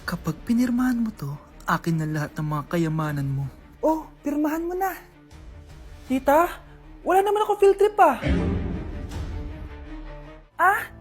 Kapag pinirmahan mo to, akin na lahat ng mga kayamanan mo. Oh, pirmahan mo na. Tita, wala naman ako field trip ah.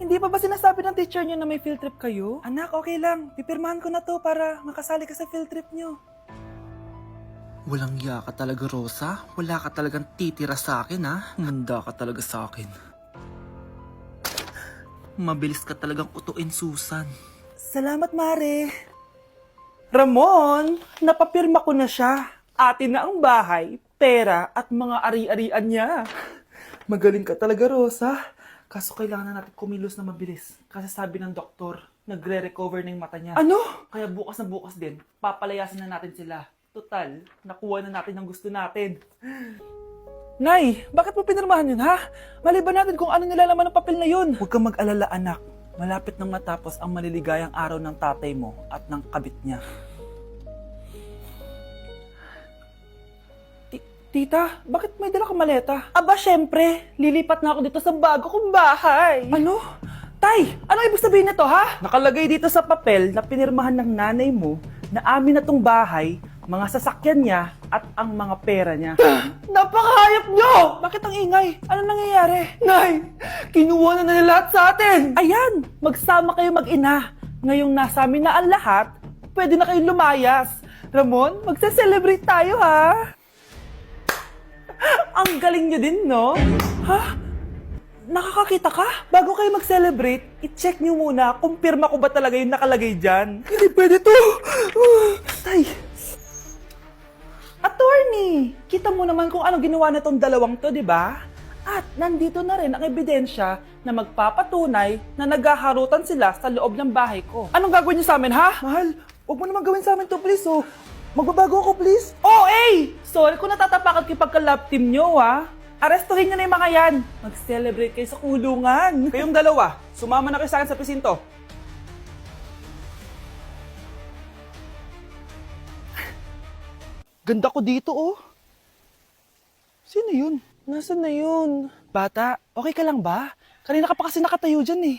Hindi pa ba sinasabi ng teacher niyo na may field trip kayo? Anak, okay lang. Pipirmahan ko na to para makasali ka sa field trip niyo. Walang iya ka talaga, Rosa. Wala ka talagang titira sa akin, ha? Manda ka talaga sa akin. Mabilis ka talagang utuin, Susan. Salamat, Mare. Ramon, napapirma ko na siya. Atin na ang bahay, pera at mga ari-arian niya. Magaling ka talaga, Rosa. Kaso kailangan na natin kumilos na mabilis. Kasi sabi ng doktor, nagre-recover na yung mata niya. Ano? Kaya bukas na bukas din, papalayasin na natin sila. Total, nakuha na natin ang gusto natin. Nay, bakit mo pinirmahan yun, ha? Maliban natin kung ano nilalaman ng papel na yun. Huwag kang mag-alala, anak. Malapit nang matapos ang maliligayang araw ng tatay mo at ng kabit niya. Tita, bakit may dala kang maleta? Aba, syempre. Lilipat na ako dito sa bago kong bahay. Ano? Tay, ano ibig sabihin nito, ha? Nakalagay dito sa papel na pinirmahan ng nanay mo na amin na tong bahay, mga sasakyan niya at ang mga pera niya. Napakahayop nyo! Bakit ang ingay? Ano nangyayari? Nay, kinuha na nila lahat sa atin! Ayan, magsama kayo mag-ina. Ngayong nasa amin na ang lahat, pwede na kayong lumayas. Ramon, magse-celebrate tayo, ha? Ang galing nyo din, no? Ha? Nakakakita ka? Bago kayo mag-celebrate, i-check nyo muna kung pirma ko ba talaga yung nakalagay dyan. Hindi pwede to! Tay! Attorney! Kita mo naman kung ano ginawa na tong dalawang to, di ba? At nandito na rin ang ebidensya na magpapatunay na naghaharutan sila sa loob ng bahay ko. Anong gagawin nyo sa amin, ha? Mahal, huwag mo naman gawin sa amin to, please, oh. Magbabago ako, please. Oh, eh! Sorry kung natatapakan kayo pagka-love team nyo, ha? Arestuhin nyo na yung mga yan. Mag-celebrate kayo sa kulungan. Kayong dalawa, sumama na kayo sa akin sa presinto. Ganda ko dito, oh. Sino yun? Nasaan na yun? Bata, okay ka lang ba? Kanina ka pa kasi nakatayo dyan, eh.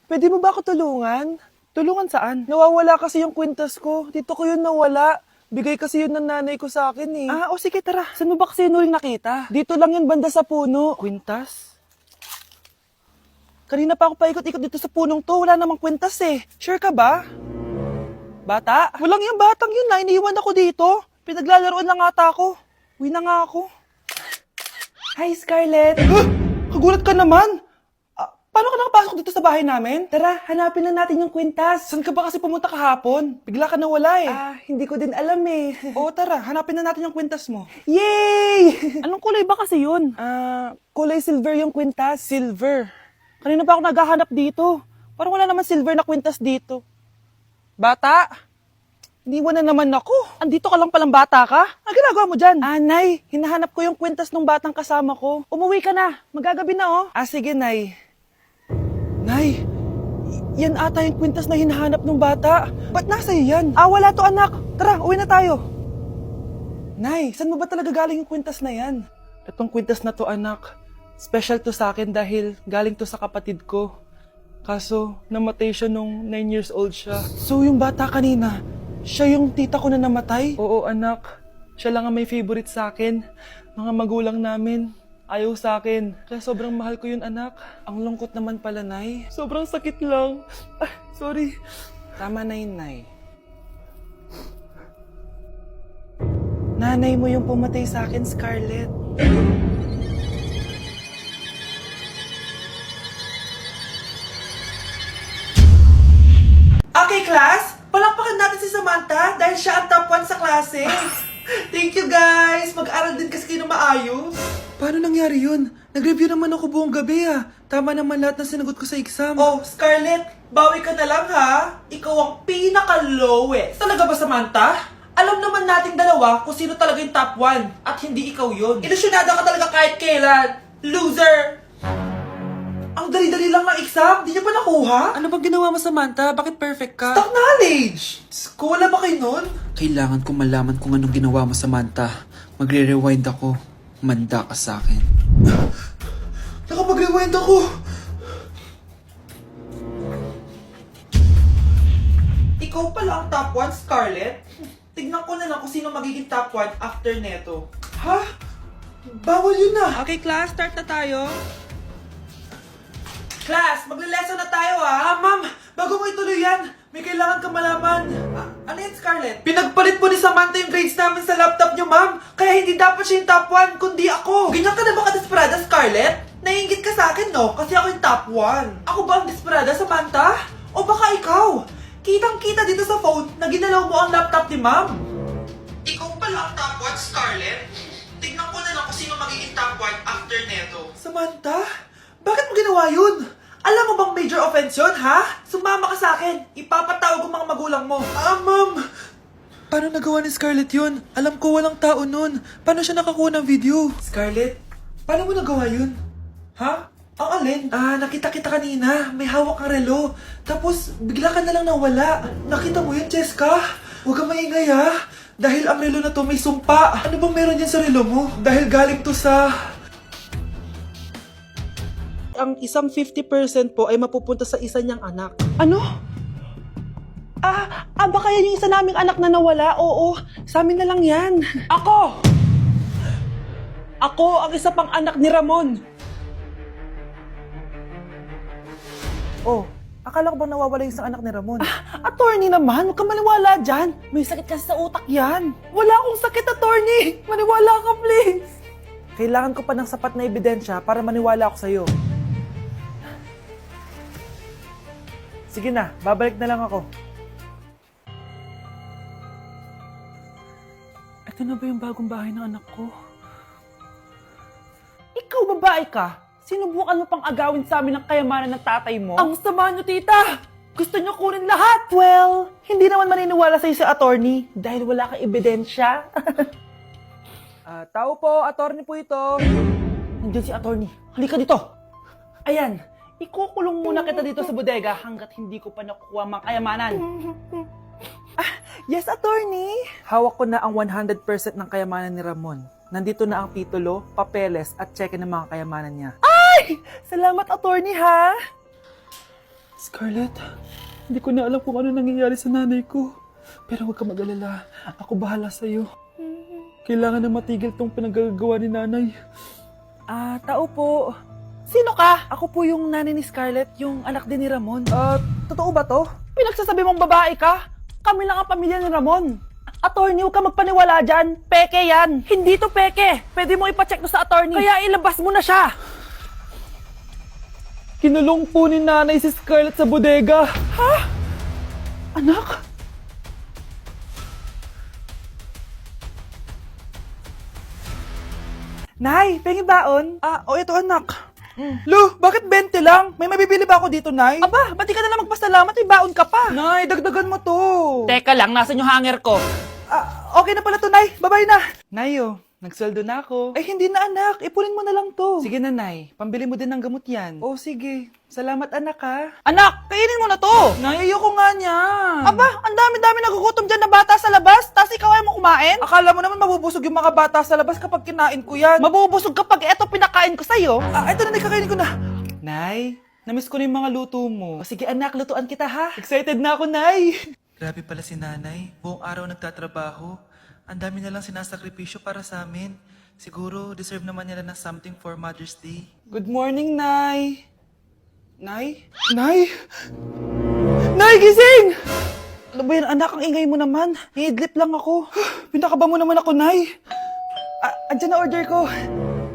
Pwede mo ba ako tulungan? Tulungan saan? Nawawala kasi yung kwintas ko. Dito ko yun nawala. Bigay kasi yun ng nanay ko sa akin, eh. O sige, tara. Saan mo ba kasi yun uling nakita? Dito lang yun, banda sa puno. Kwintas? Kanina pa ako paikot-ikot dito sa punong to. Wala namang kwintas, eh. Sure ka ba? Bata? Walang yung batang yun na. Iniwan ako dito. Pinaglalaroan lang ata ako. Uwi na nga ako. Hi, Scarlett. Kagulat ka naman. Paano ka nakapasok dito sa bahay namin? Tara, hanapin na natin yung kwintas. Saan ka ba kasi pumunta kahapon? Bigla ka nawala, eh. Hindi ko din alam, eh. Oo, tara, hanapin na natin yung kwintas mo. Yay! Anong kulay ba kasi yun? Kulay silver yung kwintas. Silver? Kanina pa ako naghahanap dito. Parang wala naman silver na kwintas dito. Bata? Iniwan na naman ako. Andito ka lang palang bata ka? Ang ginagawa mo dyan? Nay, hinahanap ko yung kwintas ng batang kasama ko. Umuwi ka na. Magagabi na, oh. Sige, Nay. Nay, yan ata yung kwintas na hinahanap ng bata. Ba't nasa iyo yan? Wala to, anak. Tara, uwi na tayo. Nay, saan mo ba talaga galing yung kwintas na yan? Itong kwintas na to, anak, special to sa akin dahil galing to sa kapatid ko. Kaso, namatay siya nung 9 years old siya. So, yung bata kanina, siya yung tita ko na namatay? Oo, anak. Siya lang ang may favorite sa akin. Mga magulang namin, ayaw sa akin. Kaya sobrang mahal ko yun, anak. Ang lungkot naman pala, Nay. Sobrang sakit lang. Sorry. Tama na yun, Nay. Nanay mo yung pumatay sa akin, Scarlett. Okay, class. Palakpakan natin si Samantha dahil siya ang top 1 sa klase. Thank you, guys. Mag-aral din kasi kayo na maayos. Paano nangyari yun? Nag-review naman ako buong gabi, Tama naman lahat ng sinagot ko sa exam. Oh, Scarlett, bawi ka na lang, ha? Ikaw ang pinaka-lowest. Talaga ba, Samantha? Alam naman nating dalawa kung sino talaga yung top 1 at hindi ikaw yun. Ilusyonada ka talaga kahit kailan. Loser! Ang dali-dali lang ng exam, di niya pa nakuha? Ano bang ginawa mo, Samantha? Bakit perfect ka? Stock knowledge! Wala ba kayo nun? Kailangan ko malaman kung anong ginawa mo, Samantha. Magre-rewind ako. Manda ka sa akin. Nakapag-rewind ako! Ikaw pala ang top 1, Scarlett? Tignan ko na lang kung sino magiging top 1 after neto. Ha? Bawal yun na! Okay, class, start na tayo. Class, magle-lesson na tayo ha! Ma'am, bago mo ituloy yan, may kailangan ka malaman. Ano yan, Scarlett? Pinagpalit po ni Samantha yung grades namin sa laptop niyo, ma'am. Kaya hindi dapat siya yung top 1, kundi ako. Ganyan ka na ba ka-desperada, Scarlett? Naiingit ka sa akin, no? Kasi ako yung top 1. Ako ba ang desperada, Samantha? O baka ikaw? Kitang-kita dito sa phone na ginalaw mo ang laptop ni ma'am. Ikaw pala ang top 1, Scarlett? Tignan ko na lang kung sino magiging top 1 after neto. Samantha? Bakit mo ginawa yun? Alam mo bang major offense yun, ha? Sumama ka sa akin. Ipapatawag ko mga magulang mo. Ma'am! Paano nagawa ni Scarlett yun? Alam ko walang tao nun. Paano siya nakakuha ng video? Scarlett, paano mo nagawa yun? Ha? Ang alin? Nakita kita kanina. May hawak kang relo. Tapos, bigla ka na lang nawala. Nakita mo yun, Cheska? Huwag kang maingay, ha? Dahil ang relo na to may sumpa. Ano bang meron yan sa relo mo? Dahil galing to sa... Ang isang 50% po ay mapupunta sa isa niyang anak. Ano? Baka yan yung isa naming anak na nawala? Oo, sa amin na lang yan. Ako! Ako ang isa pang anak ni Ramon. Oh, akala ko bang nawawala yung isang anak ni Ramon? Attorney naman, huwag ka maniwala dyan. May sakit kasi sa utak yan. Wala akong sakit, attorney. Maniwala ka, please. Kailangan ko pa ng sapat na ebidensya para maniwala ako sa'yo. Sige na, babalik na lang ako. Ito na ba yung bagong bahay ng anak ko? Ikaw, babae ka? Sinubukan mo pang agawin sa amin ang kayamanan ng tatay mo? Ang sama nyo, tita! Gusto nyo kunin lahat! Well, hindi naman maniniwala sa'yo si attorney dahil wala kang ebidensya. Tao po, attorney po ito. Nandiyan si attorney. Halika dito. Ayan, ikukulong muna kita dito sa bodega hanggat hindi ko pa nakukuha mga kayamanan. Yes, attorney. Hawak ko na ang 100% ng kayamanan ni Ramon. Nandito na ang titulo, papeles at cheque ng mga kayamanan niya. Ay! Salamat, attorney, ha? Scarlett, hindi ko na alam kung ano nangyayari sa nanay ko. Pero huwag ka mag-alala. Ako bahala sa'yo. Kailangan na matigil tong pinagagawa ni nanay. Tao po. Sino ka? Ako po yung nanay ni Scarlett, yung anak din ni Ramon. Totoo ba to? Pinagsasabi mong babae ka? Kami lang ang pamilya ni Ramon. Attorney, huwag ka magpaniwala dyan. Peke yan. Hindi to peke. Pwede mo ipacheck to sa attorney. Kaya ilabas mo na siya. Kinulong po ni nanay si Scarlett sa bodega. Ha? Anak? Nay, pengi baon? Ito anak. Lo, bakit 20 lang? May mabibili ba ako dito, Nay? Aba, ba't di ka na lang magpasalamat? May baon ka pa. Nay, dagdagan mo to. Teka lang, nasan yung hanger ko? Okay na pala to, Nay. Bye-bye na. Nayo, nagsweldo na ako. Ay, hindi na, anak. Ipunin mo na lang to. Sige na, Nay. Pambili mo din ng gamot yan. Oh, sige. Salamat, anak, ha. Anak, kainin mo na to. Nay, ayoko nga niyan. Aba, ang dami-dami nagugutom dyan na bata sa labas. Tapos ikaw ay mo kumain? Akala mo naman mabubusog yung mga bata sa labas kapag kinain ko yan. Mabubusog kapag eto pinakain ko sa'yo. Ito na, kakainin ko na. Nay, namiss ko na yung mga luto mo. O sige, anak, lutuan kita, ha. Excited na ako, Nay. Grabe pala si nanay. Buong araw nagtatrabaho. Ang dami na lang sinasakripisyo para sa amin. Siguro, deserve naman nila ng something for Mother's Day. Good morning, Nay. Nay? Nay? Nay, gising! Ano ba yan, anak? Ang ingay mo naman. Iidlip lang ako. Pinakaba mo naman ako, Nay. Andyan na order ko.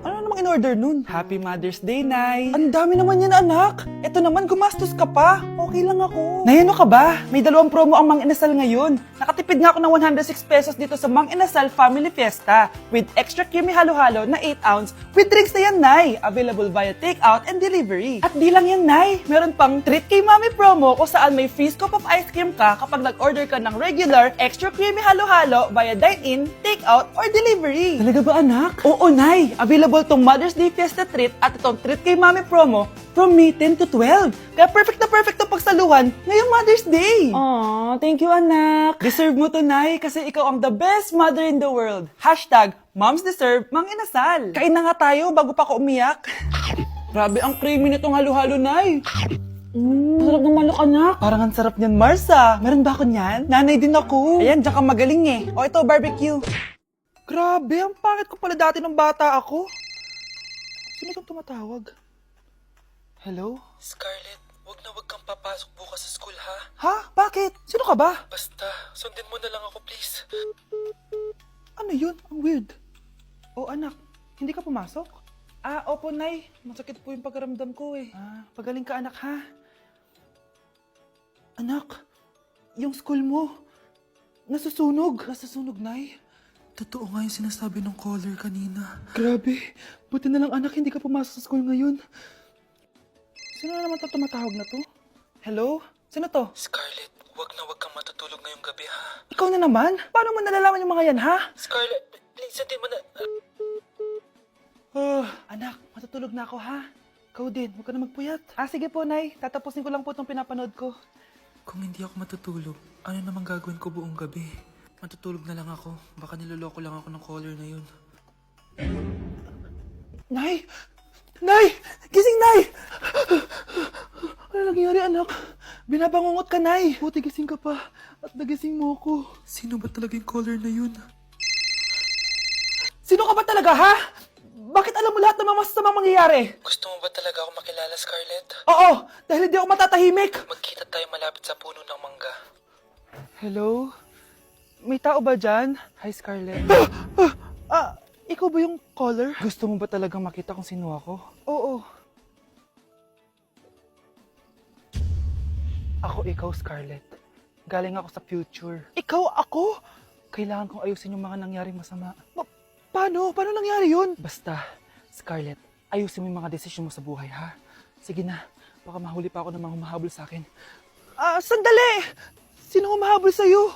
Ano namang in-order nun? Happy Mother's Day, Nay. Ang dami naman yan, anak. Ito naman, gumastos ka pa. Okay lang ako. Nay, ano ka ba? May 2 promo ang Mang Inasal ngayon. Nakatipid nga ako ng 106 pesos dito sa Mang Inasal Family Fiesta with extra creamy halo-halo na 8 ounce with drinks na yan, Nay. Available via takeout and delivery. At di lang yan, Nay. Meron pang Treat Kay Mami promo kung saan may free scoop of ice cream ka kapag nag-order ka ng regular extra creamy halo-halo via dine-in, takeout, or delivery. Talaga ba, anak? Oo, Nay. Available tong Mother's Day Fiesta Treat at itong Treat Kay Mami promo from May 10 to 12. Kaya perfect na perfect to pagsaluhan ngayong Mother's Day. Aww, thank you, anak. Deserve mo to, Nay, kasi ikaw ang the best mother in the world. #Moms deserve Mang Inasal. Kain na nga tayo bago pa ako umiyak. Grabe ang creamy nitong halo-halo, Nay. Masarap ng manok, anak. Parang ang sarap niyan, Marsa. Meron ba ako niyan? Nanay din ako. Ayan, diyan ka magaling eh. O ito, barbecue. Grabe, ang pangit ko pala dati ng bata ako. Sino itong tumatawag? Hello? Scarlett, wag na wag kang papasok bukas sa school ha. Ha? Bakit? Sino ka ba? Basta, sundin mo na lang ako please. Ano yun? Ang weird. Oh, anak, hindi ka pumasok? Ah, opo, Nay. Masakit po yung pagkaramdam ko eh. Ah, pagaling ka, anak, ha? Anak, yung school mo, nasusunog. Nasusunog, Nay? Totoo nga yung sinasabi ng caller kanina. Grabe. Buti na lang, anak, hindi ka pumasok sa school ngayon. Sino na naman tumatawag na to? Hello? Sino to? Scarlett, wag na wag kang matutulog ngayong gabi ha. Ikaw na naman? Paano mo nalalaman yung mga yan, ha? Scarlett, please sundin mo na... Anak, matutulog na ako, ha? Ikaw din, huwag ka na magpuyat. Ah, sige po, Nay. Tatapusin ko lang po itong pinapanood ko. Kung hindi ako matutulog, ano namang gagawin ko buong gabi? Matutulog na lang ako. Baka niloloko lang ako ng caller na yun. Nay! Nay! Gising, Nay! Ano nangyari, anak? Binabangungot ka, Nay. Buti gising ka pa. At nagising mo ako. Sino ba talaga yung caller na yun? Sino ka ba talaga, ha? Bakit alam mo lahat ng mga masasamang mangyayari? Gusto mo ba talaga ako makilala, Scarlett? Oo, dahil hindi ako matatahimik. Magkita tayo malapit sa puno ng mangga. Hello? May tao ba dyan? Hi, Scarlett. Ikaw ba yung caller? Gusto mo ba talagang makita kung sino ako? Oo. Ako ikaw, Scarlett. Galing ako sa future. Ikaw ako? Kailangan kong ayusin yung mga nangyaring masama. Paano? Paano nangyari yun? Basta, Scarlett, ayusin mo yung mga desisyon mo sa buhay, ha? Sige na, baka mahuli pa ako ng mga humahabol sa akin. Sandali! Sino humahabol sa'yo?